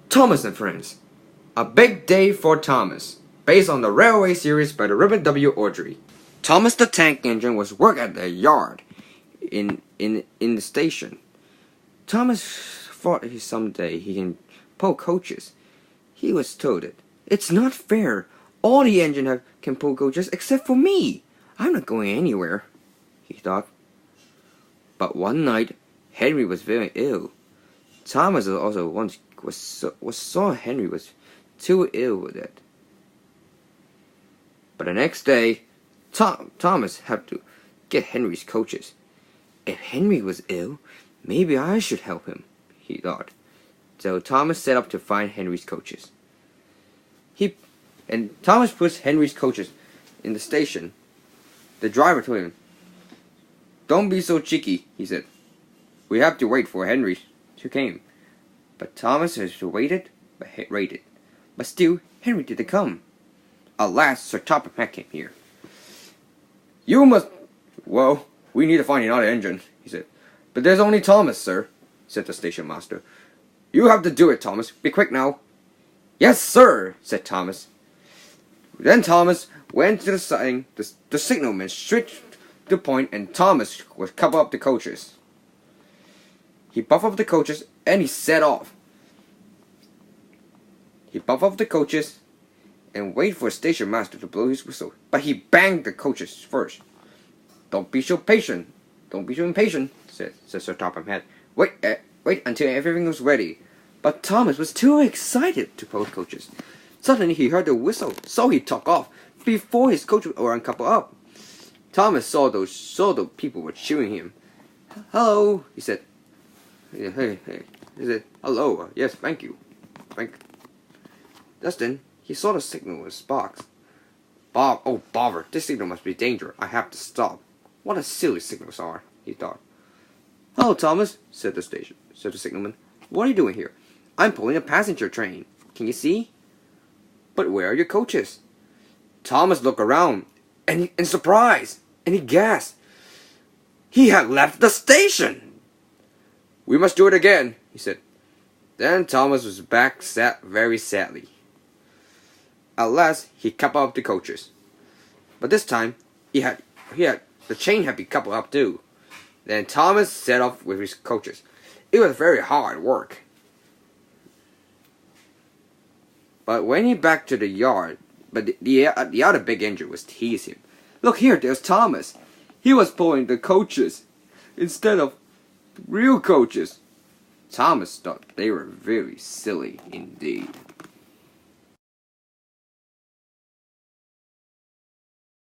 Thomas and Friends. A Big Day for Thomas, based on the Railway series by the Reverend W. Awdry. Thomas the Tank Engine was working at the yard in the station. Thomas thought someday he can pull coaches. He was told it. It's not fair. All the engine can pull coaches except for me. I'm not going anywhere, he thought. But one night, Henry was very ill. Thomas also once saw Henry was too ill with it. But the next day, Thomas had to get Henry's coaches. If Henry was ill, maybe I should help him, he thought. So Thomas set up to find Henry's coaches. Thomas puts Henry's coaches in the station. The driver told him, "Don't be so cheeky," he said. "We have to wait for Henry to come." But Thomas has waited, but still Henry didn't come. At last, Sir Topham Hatt came here. "You must... Well, we need to find another engine," he said. "But there's only Thomas, sir," said the station master. "You have to do it, Thomas. Be quick now." "Yes, sir," said Thomas. Then Thomas went to the siding. The signalman switched the point, and Thomas was couple up the coaches. He buffed up the coaches, and he set off. He buffed up the coaches, and waited for the station master to blow his whistle. But he banged the coaches first. "Don't be so patient. Don't be so impatient," said Sir Topham Hatt. Wait until everything was ready." But Thomas was too excited to pull coaches. Suddenly he heard the whistle, so he took off before his coaches were uncoupled up. Thomas saw the people were cheering him. "Hello," he said. Hey. He said, "Hello, yes, thank you. Just then, he saw the signal with sparks. Oh, bother, this signal must be dangerous. I have to stop. What a silly signals are," he thought. "Hello, Thomas," said the signalman. "What are you doing here?" "I'm pulling a passenger train. Can you see?" "But where are your coaches?" Thomas looked around, in surprise, and he gasped. He had left the station! "We must do it again," he said. Then Thomas was back very sadly. At last, he coupled up the coaches. But this time, the chain had been coupled up too. Then Thomas set off with his coaches. It was very hard work. But when he back to the yard, the other big engine was teasing him. "Look here, there's Thomas. He was pulling the coaches instead of real coaches." Thomas thought they were very silly indeed.